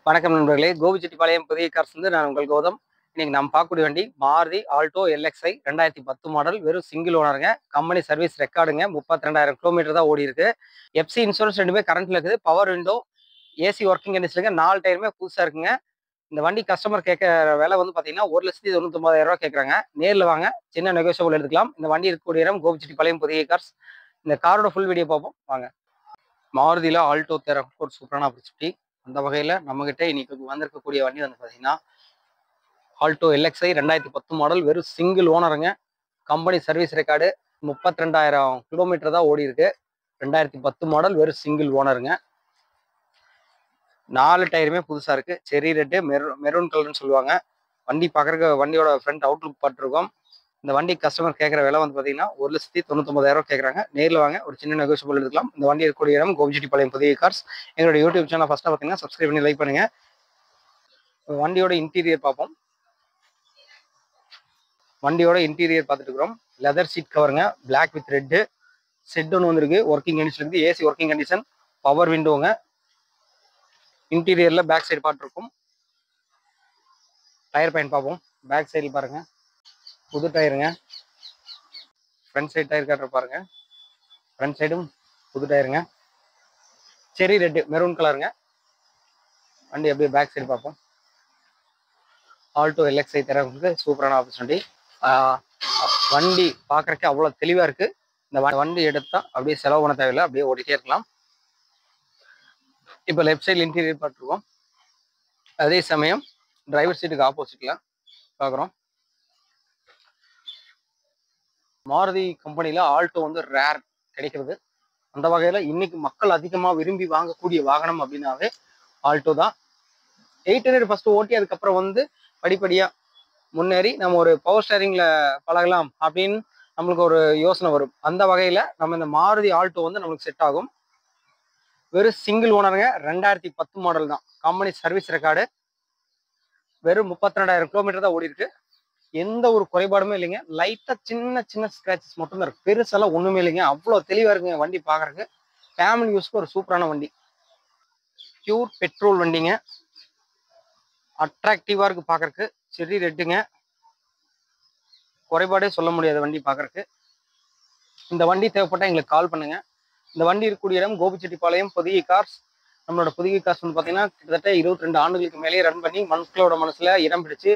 வணக்கம் நண்பர்களே. கோபிச்செட்டிப்பாளையம் புதிய கார்ஸ் நான் உங்கள் கௌதம். இன்னைக்கு நம்ம பார்க்கக்கூடிய வண்டி மாருதி ஆல்டோ எல்எக்ஸ்ஐ 2010 மாடல். வெறும் சிங்கிள் ஓனருங்க. கம்பெனி சர்வீஸ் ரெக்கார்டுங்க. 32,000 கிலோமீட்டர் தான் ஓடி இருக்கு. எஃப்சி இன்சூரன்ஸ் ரெண்டுமே கரண்ட்ல இருக்குது. பவர் விண்டோ, ஏசி ஒர்க்கிங் கண்டிஷனுங்க. 4 டயருமே புதுசா இருக்குங்க. இந்த வண்டி கஸ்டமர் கேட்க விலை வந்து பார்த்தீங்கன்னா 1,99,000 ரூபா கேட்குறாங்க. நேரில் வாங்க, சின்ன நெகோசியபிள் எடுத்துக்கலாம். இந்த வண்டி இருக்கக்கூடிய இடம் கோபிச்செட்டிப்பாளையம் புதிய கார்ஸ். இந்த காரோட ஃபுல் வீடியோ பார்ப்போம் வாங்க. மாருதியில் ஆல்டோ தேரம் ஒரு சூப்பரான ஆப்பர்ச்சுனிட்டி. அந்த வகையில் நம்மகிட்ட இன்னைக்கு வந்திருக்கக்கூடிய வண்டி வந்து பார்த்தீங்கன்னா ஆல்டோ எல்எக்ஸ்ஐ 2010 மாடல். வெறும் சிங்கிள் ஓனருங்க. Company service record. 32,000 கிலோமீட்டர் தான் ஓடி இருக்கு. 2010 மாடல். வெறும் சிங்கிள் ஓனருங்க. 4 டயருமே புதுசாக இருக்கு. செரி ரெட்டு, மெரூன் கலர்னு சொல்லுவாங்க. வண்டி பார்க்குறதுக்கு வண்டியோட ஃப்ரண்ட் அவுட்லுக் பார்த்துருக்கோம். இந்த வண்டி கஸ்டமர் கேட்குற விலை வந்து பார்த்தீங்கன்னா 1,99,000 கேட்குறாங்க. நேரில் வாங்க, ஒரு சின்ன நெகோசியபிள் எடுத்துக்கலாம். இந்த வண்டி இருக்கக்கூடிய இடம் கோபிச்செட்டிப்பாளையம் புதிய கார்ஸ். எங்களோட யூடியூப் சேனல் ஃபர்ஸ்ட்டாக பார்த்தீங்கன்னா சப்ஸ்கிரைப் பண்ணி லைக் பண்ணுங்க. வண்டியோட இன்டீரியர் பார்ப்போம். வண்டியோட இன்டீரியர் பார்த்துட்டு இருக்கிறோம். லெதர் சீட் கவருங்க, பிளாக் வித் ரெட்டு. செட் ஒன்று வந்துருக்கு, ஒர்க்கிங் கண்டிஷன் இருக்குது. ஏசி ஒர்க்கிங் கண்டிஷன், பவர் விண்டோங்க. இன்டீரியரில் பேக் சைடு பார்த்துருக்கோம். டயர் பாயிண்ட் பார்ப்போம். பேக் சைடில் பாருங்க, புது டயருங்க. ஃப்ரண்ட் சைடு டயர் காட்டுற பாருங்க. ஃப்ரண்ட் சைடும் புது டயருங்க. செரி ரெட்டு, மெரூன் கலருங்க. வண்டி அப்படியே பேக் சைடு பார்ப்போம். ஆல்டோ எல்எக்ஸ்ஐ தரவுக்கு சூப்பரான ஆப்பர்ச்சுனிட்டி. வண்டி பார்க்குறக்கு அவ்வளோ தெளிவாக இருக்குது. இந்த வண்டி எடுத்தால் அப்படியே செலவு பண்ண தேவையில்லை, அப்படியே ஓடிட்டே இருக்கலாம். இப்போ லெஃப்ட் சைடில் இன்டீரியர் பார்த்துருக்கோம். அதே சமயம் டிரைவர் சீட்டுக்கு ஆப்போசிட்டில் பார்க்குறோம். மாருதி கம்பெனியில் ஆல்டோ வந்து ரேர் கிடைக்கிறது. அந்த வகையில் இன்னைக்கு மக்கள் அதிகமாக விரும்பி வாங்கக்கூடிய வாகனம் அப்படின்னாவே ஆல்டோ தான். 800 ஃபர்ஸ்ட் ஓட்டி அதுக்கப்புறம் வந்து படிப்படியாக முன்னேறி நம்ம ஒரு பவர் ஸ்டேரிங்கில் பழகலாம் அப்படின்னு நம்மளுக்கு ஒரு யோசனை வரும். அந்த வகையில் நம்ம இந்த மாருதி ஆல்டோ வந்து நம்மளுக்கு செட் ஆகும். வெறும் சிங்கிள் ஓனருங்க. 2010 மாடல் தான். Company service record. வெறும் 32,000 கிலோமீட்டர் தான் ஓடி இருக்கு. எந்த ஒரு குறைபாடுமே இல்லைங்க. லைட்டாக சின்ன சின்ன ஸ்க்ராச்சஸ் மட்டும் தான் இருக்கு. பெருசெல்லாம் ஒன்றுமே இல்லைங்க. அவ்வளோ தெளிவாக இருக்குங்க வண்டி பார்க்குறக்கு. ஃபேமிலி யூஸ்க்கு ஒரு சூப்பரான வண்டி. பியூர் பெட்ரோல் வண்டிங்க. அட்ராக்டிவாக இருக்கு பார்க்குறக்கு. செரி ரெட்டுங்க. குறைபாடே சொல்ல முடியாத வண்டி பார்க்குறக்கு. இந்த வண்டி தேவைப்பட்டால் எங்களுக்கு கால் பண்ணுங்க. இந்த வண்டி இருக்கக்கூடிய இடம் கோபிச்செட்டிப்பாளையம் புதிய கார்ஸ். நம்மளோட புதிய கார்ஸ் வந்து பார்த்தீங்கன்னா கிட்டத்தட்ட 22 ஆண்டுகளுக்கு மேலேயே ரன் பண்ணி மக்களோட மனசில் இடம் பிடிச்சு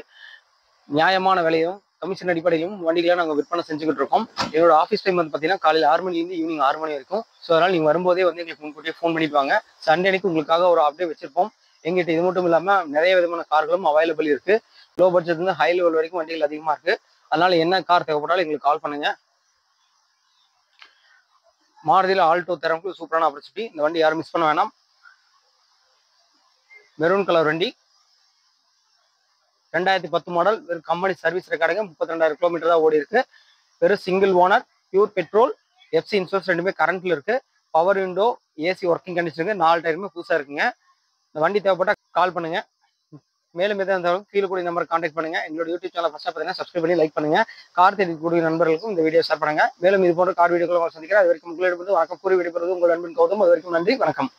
நியாயமான விலையும் கமிஷன் அடிப்படையிலும் வண்டிகளை நாங்கள் விற்பனை செஞ்சுக்கிட்டு இருக்கோம். என்னோட ஆஃபீஸ் டைம் வந்து பார்த்தீங்கன்னா காலையில் 6 மணிலேருந்து ஈவினிங் 6 மணி வரைக்கும். ஸோ அதனால் நீங்கள் வரும்போதே வந்து எங்களுக்கு முன்கூட்டியே ஃபோன் பண்ணிப்பாங்க. சண்டே அன்னைக்கு உங்களுக்காக ஒரு அப்டேட் வச்சிருப்போம். எங்கிட்ட இது மட்டும் இல்லாமல் நிறைய விதமான கார்களும் அவைலபிள் இருக்குது. லோ பட்ஜெட்லேருந்து ஹை லெவல் வரைக்கும் வண்டிகள் அதிகமாக இருக்குது. அதனால் என்ன கார் தேவைப்பட்டாலும் எங்களுக்கு கால் பண்ணுங்க. மாருதியில் ஆல்டோ தரவுக்கு சூப்பரான ஆப்பர்ச்சுனிட்டி. இந்த வண்டி யாரும் மிஸ் பண்ண வேணாம். மெரூன் கலர் வண்டி. 2010 மாடல். வெறும் கம்பெனி சர்வீஸ் ரெக்கார்டுங்க. 32,000 கிலோமீட்டர் தான் ஓடி இருக்கு. வெறும் single owner, pure petrol, FC insurance ரெண்டுமே கரண்ட்ல இருக்கு. பவர் விண்டோ, ஏசி ஒர்க்கிங் கண்டிஷனுக்கு 4 டயருமே புதுசாக இருக்குங்க. இந்த வண்டி தேவைப்பட்டால் கால் பண்ணுங்க. மேலும் எதாவது இருந்தாலும் கீழே கூடிய நம்பர் கான்டாக்ட் பண்ணுங்க. எங்களோட யூடியூப் சேனல் ஃபர்ஸ்ட்டாக பார்த்தீங்கன்னா சப்ஸ்கிரைப் பண்ணி லைக் பண்ணுங்க. கார் தேடிக்கூடிய நண்பர்களுக்கும் இந்த வீடியோ ஷேர் பண்ணுங்க. மேலும் இது போன்ற கார் வீடியோக்களை சந்திக்கிறேன். அது வரைக்கும் உங்களிடம் வணக்கம் கூறி விடைபெறுவது உங்கள் அன்பின் கௌதம். அது வரைக்கும் நன்றி, வணக்கம்.